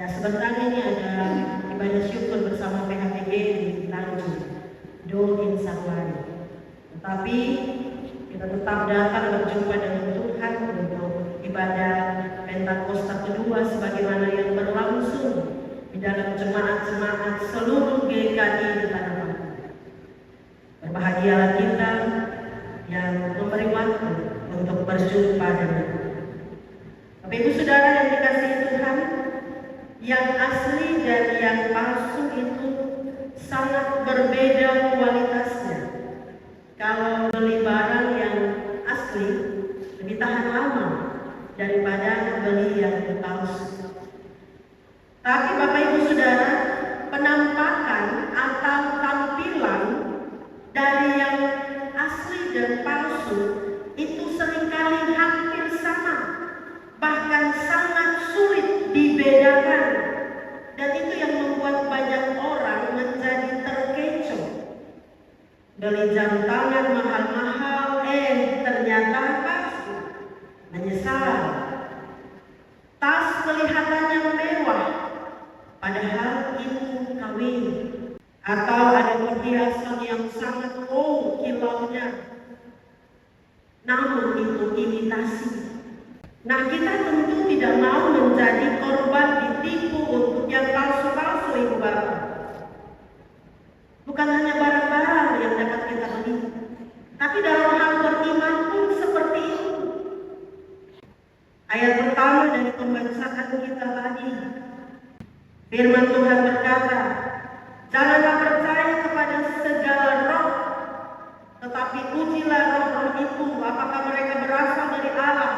Ya, sebentar ini ada ibadah syukur bersama PHPG di Tanjung Do Insawari. Tetapi kita tetap datang berjumpa dengan Tuhan untuk ibadah Pentakosta kedua sebagaimana yang berlangsung di dalam jemaat-jemaat seluruh GKI di Tanah Air. Berbahagialah kita yang memberi waktu untuk berjumpa dengan Tuhan. Bapak Ibu Saudara yang dikasihi Tuhan, yang asli dan yang palsu itu sangat berbeda kualitasnya. Kalau beli barang yang asli lebih tahan lama daripada beli yang palsu. Tapi Bapak Ibu Saudara, penampakan atau tampilan dari yang asli dan palsu itu seringkali hampir sama, bahkan sangat sulit dibedakan, dan itu yang membuat banyak orang menjadi terkecoh. Beli jam tangan mahal-mahal, ternyata palsu, menyesal. Tas kelihatannya mewah, padahal itu kawin. Atau ada perhiasan yang sangat kilaunya, namun itu imitasi. Nah, kita tentu tidak mau menjadi korban ditipu untuk yang palsu-palsu, Ibu Bapak. Bukan hanya barang-barang yang dapat kita beli, tapi dalam hal beriman pun seperti itu. Ayat pertama dari pembacaan kita tadi, firman Tuhan berkata, janganlah percaya kepada segala roh, tetapi ujilah roh-roh itu apakah mereka berasal dari Allah.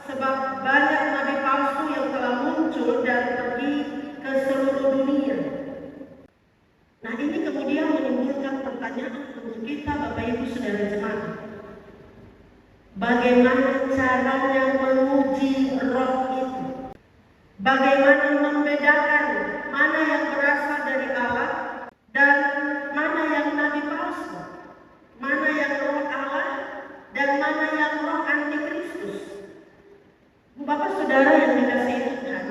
Sebab banyak nabi palsu yang telah muncul dan pergi ke seluruh dunia. Nah, ini kemudian menimbulkan pertanyaan untuk kita Bapak Ibu Saudara jemaat. Bagaimana caranya menguji roh itu? Bagaimana membedakan mana yang berasal dari Allah dan mana yang nabi palsu? Mana yang roh Allah dan mana yang roh antikristus? Bapak Saudara yang dikasihi Tuhan,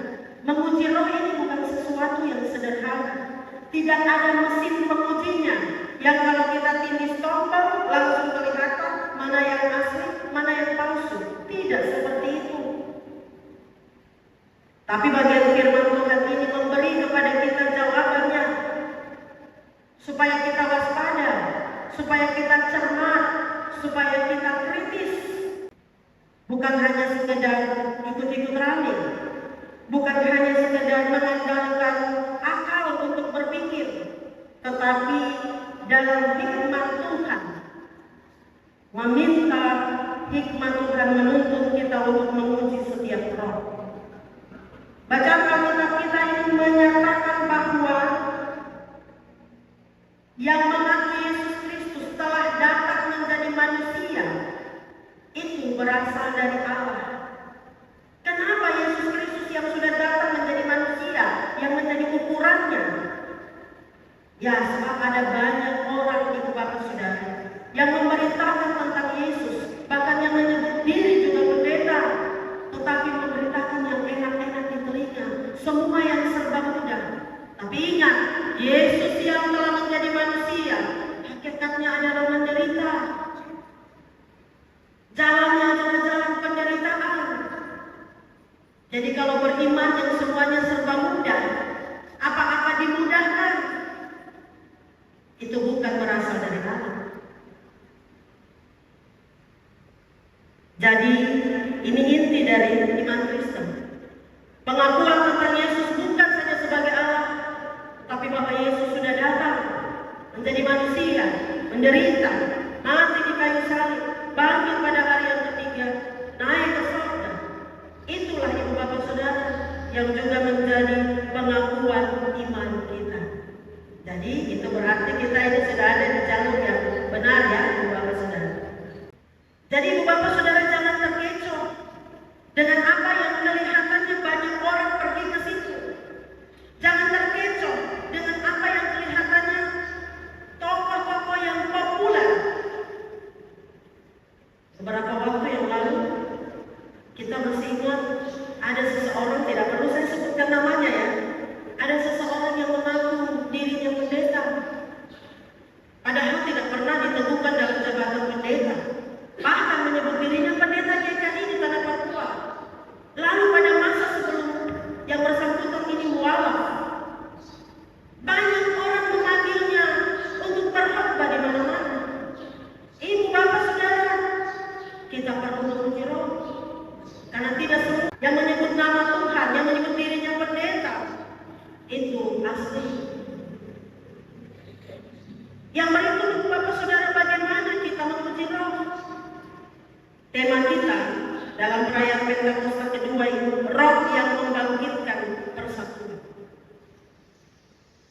menguji roh ini bukan sesuatu yang sederhana. Tidak ada mesin pengujinya yang kalau kita tindih tombol langsung kelihatan mana yang asli, mana yang palsu. Tidak seperti itu. Tapi bagian firman Tuhan ini memberi kepada kita jawabannya, supaya kita waspada, supaya kita cermat, supaya kita kritis. Bukan hanya sekedar ikut-ikut rame, bukan hanya sekedar mengandalkan akal untuk berpikir, tetapi dalam hikmat Tuhan, meminta hikmat Tuhan menuntut kita untuk menguji setiap roh. Bacaan Alkitab kita ini menyatakan bahwa yang mengaku Yesus Kristus telah datang menjadi manusia itu berasal dari Allah. Kenapa Yesus Kristus yang sudah datang menjadi manusia yang menjadi ukurannya? Ya, sebab ada banyak orang, Ibu Bapak Saudara, yang memberitakan tentang Yesus, bahkan yang menyebut diri juga pendeta, tetapi memberitakan yang enak-enak di telinga, semua yang serba mudah. Tapi ingat, Yesus yang telah menjadi manusia, hakikatnya adalah menderita. Jalannya adalah jalan penderitaan. Jadi kalau beriman yang semuanya serba mudah, apa-apa dimudahkan, itu bukan berasal dari Allah. Jadi ini inti dari iman Kristen. Pengakuan tentang Yesus bukan saja sebagai Allah, tapi bahwa Yesus sudah datang menjadi manusia, menderita, mati di kayu salib, bangkit pada hari yang ketiga, naik ke surga. Itulah Ibu Bapak Saudara yang juga menjadi pengakuan iman kita. Jadi itu berarti kita ini sudah ada di jalur yang benar, ya Ibu Bapak Saudara. Jadi Ibu Bapak Saudara jangan terkecoh dengan apa yang kelihatannya banyak orang pergi ke situ. Jangan terkecoh dengan apa yang kelihatannya tokoh-tokoh yang populer. Beberapa waktu yang lalu kita masih ingat ada seseorang, tidak perlu saya sebutkan namanya ya, yang menyebut nama Tuhan, yang menyebut dirinya pendeta, itu asli. Yang berikut Bapak Saudara, bagaimana kita memuji Roh? Tema kita dalam perayaan Pentakosta kedua itu Roh yang membangkitkan persatuan.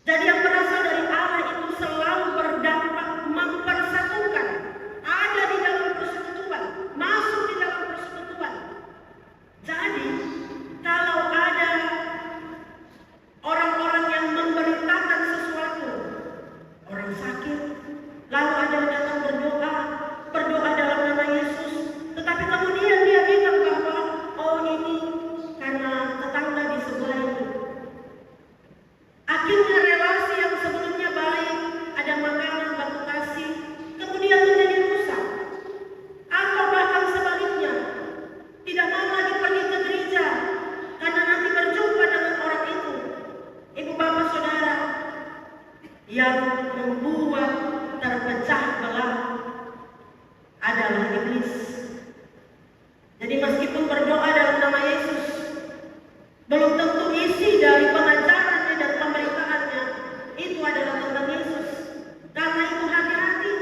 Jadi yang berasal dari Allah itu selalu berdampak mempersatukan, ada di dalam persekutuan, masuk di dalam persekutuan. Jadi kalau ada orang-orang yang memberitakan sesuatu, orang sakit, lalu ada yang datang berdoa dalam nama Yesus, tetapi kemudian dia bilang bahwa oh ini karena tetangga di sebelah itu. Akhirnya relasi yang sebelumnya baik, ada makanan, batu kasih, kemudian menjadi rusak. Atau bahkan sebaliknya, tidak mau lagi pergi ke gereja karena nanti berjumpa dengan orang itu. Ibu bapak saudara, yang membuat terpecah belah adalah iblis. Jadi meskipun berdoa dalam nama Yesus, belum tentu isi dari pengajarannya dan pemberitaannya itu adalah tentang Yesus. Karena itu hati-hati,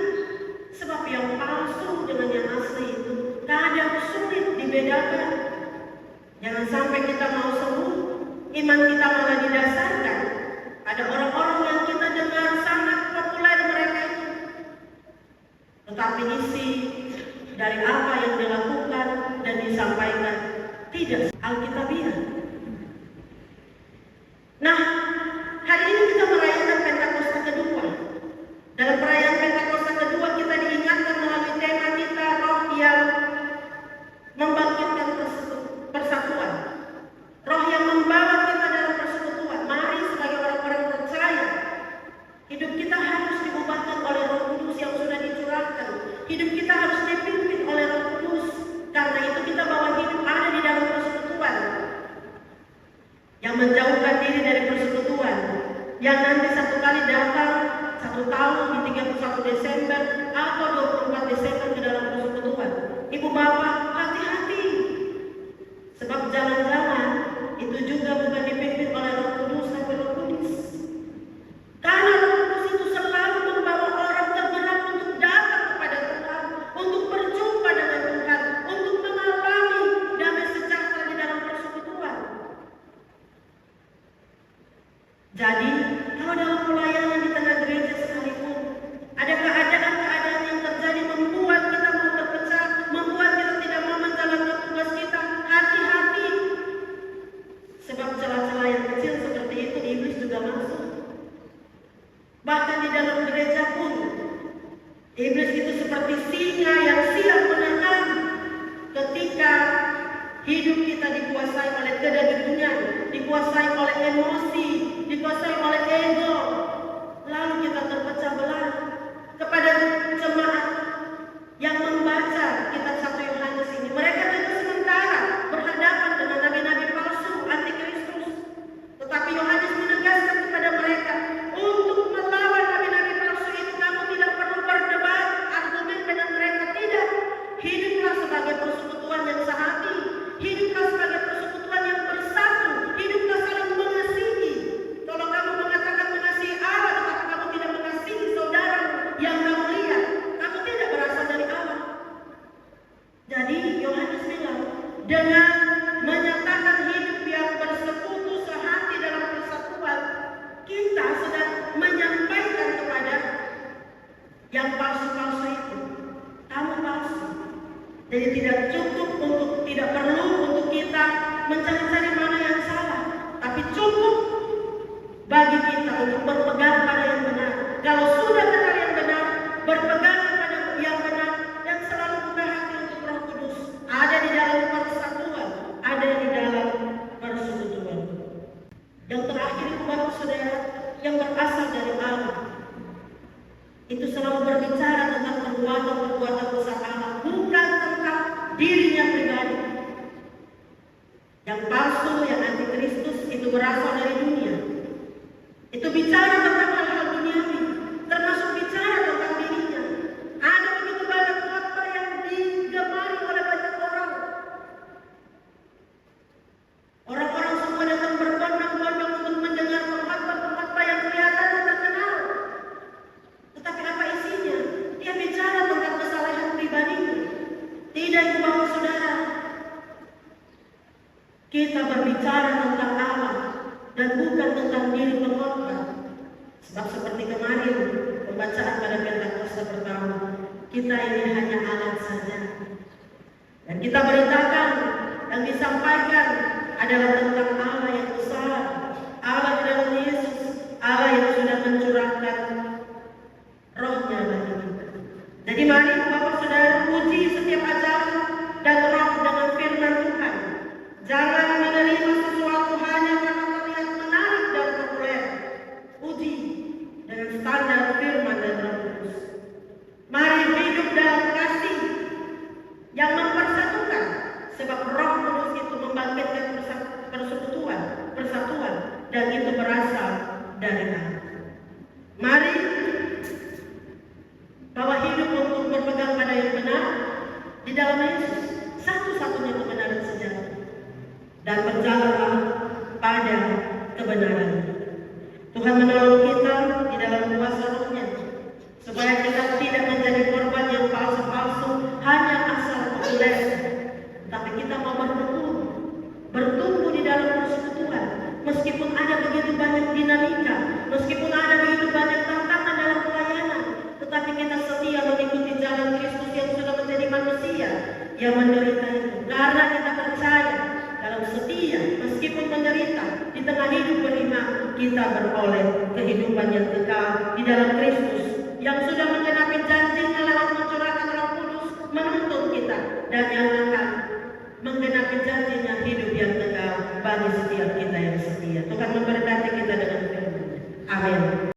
sebab yang palsu dengan yang asli itu kadang sulit dibedakan. Jangan sampai kita mau sembuh, iman kita malah didasarkan ada orang-orang yang kita dengar sangat populer mereka itu, tetapi isi dari apa yang dilakukan dan disampaikan tidak alkitabiah. Nah, hari ini kita merayakan Pentakosta kedua. Dalam perayaan Pentakosta kedua kita diingatkan melalui tema kita Roh yang membangkitkan persatuan. Roh yang membawa kita dalam persekutuan. Mari sebagai orang-orang percaya, hidup kita harus diubahkan oleh Roh Kudus yang sudah dicurahkan. Hidup kita harus dipimpin oleh Roh Kudus. Karena itu kita bawa hidup ada di dalam persekutuan. Yang menjauhkan diri dari persekutuan, yang nanti satu kali datang satu tahun di 31 Desember atau 24 Desember ke dalam persekutuan. Ibu bapak, hati-hati, sebab jangan-jangan itu juga bukan dipimpin oleh Roh Kudus tapi Roh Kudus. Karena Roh Kudus itu selalu membawa orang tergerak untuk datang kepada Tuhan, untuk berjumpa dengan Tuhan, untuk mengalami damai sejahtera di dalam persekutuan. Jadi, kalau dalam pelayanan di tengah gereja sekalipun, ada keadaan-keadaan yang terjadi membuat kita mau terpecah, membuat kita tidak mau menjalankan tugas kita, hati-hati. Sebab celah-celah yang kecil seperti itu, iblis juga masuk. Bahkan di dalam gereja pun, iblis itu seperti singa yang siap menekan ketika hidup kita dikuasai oleh kedengkian, dikuasai oleh emosi, dikuasai oleh ego, lalu kita terpecah belah. Kepada jemaat yang membaca kitab 1 Yohanes ini, mereka tentu sementara berhadapan dengan nabi-nabi palsu, antikristus. Tetapi Yohanes menegaskan kepada mereka, untuk melawan nabi-nabi palsu itu kamu tidak perlu berdebat, argumen dengan mereka, tidak. Hiduplah sebagai persekutuan yang sehati, hiduplah sebagai persekutuan yang bersatu, hiduplah saling mengasihi. Kalau kamu mengatakan mengasihi Allah, tetapi kamu tidak mengasihi saudara yang kamu lihat, kamu tidak berasal dari Allah. Jadi Yohanes bilang, dengan menyatakan hidup yang bersekutu sehati dalam persatuan, kita sedang menyampaikan kepada yang palsu-palsu itu, kamu palsu. Jadi tidak perlu untuk kita mencari-cari mana yang salah, tapi cukup bagi kita untuk berpegang pada yang benar. Kalau sudah kenal yang benar, berpegang pada yang benar dan selalu buka hati untuk Roh Kudus. Ada di dalam persatuan, ada di dalam persekutuan. Yang terakhir itu bapak saudara, yang berasal dari Allah, itu selalu berbicara tentang perbuatan-perbuatan besar Allah, bukan tentang dirinya pribadi. Yang palsu, yang antikristus itu berasal dari dunia. Itu bicara tentang hal-hal duniawi, termasuk bicara tentang dirinya. Ada begitu banyak khotbah yang digemari oleh banyak orang. berbicara tentang Allah dan bukan tentang diri pengkhotbah. Sebab seperti kemarin pembacaan pada Pentakosta pertama, kita ini hanya alat saja. Dan kita beritakan yang disampaikan adalah tentang Allah yang besar, Allah di dalam Yesus, Allah yang sudah mencurahkan rohnya bagi kita. Jadi mari Bapak Saudara uji setiap ajaran dan roh dengan firman Tuhan. Jangan menerima sesuatu hanya karena terlihat menarik dan populer. Uji dengan standar firman dan Roh Kudus. Mari hidup dalam kasih yang mempersatukan, sebab Roh Kudus itu membangkitkan persatuan, dan itu berasal dari Allah. Mari bahwa hidup untuk berpegang pada yang benar di dalam Yesus, satu-satunya kebenaran sejati, dan berjalanlah pada kebenaran. Tuhan menolong kita di dalam kuasa Roh-Nya, supaya kita tidak menjadi korban yang palsu-palsu hanya asal populer, tapi kita mau bertumbuh di dalam persekutuan. Meskipun ada begitu banyak dinamika, meskipun ada begitu banyak tantangan dalam pelayanan, tetapi kita setia mengikuti jalan Kristus yang sudah menjadi manusia yang menderita itu. Karena kita percaya dalam setia, meskipun menderita di tengah hidup beriman, kita beroleh kehidupan yang kekal di dalam Kristus yang sudah menggenapi janjinya lewat mencurahkan Roh Kudus menuntun kita, dan yang akan menggenapi janjinya hidup yang kekal bagi setiap kita yang setia. Tuhan memberkati kita dengan firman-Nya. Amin.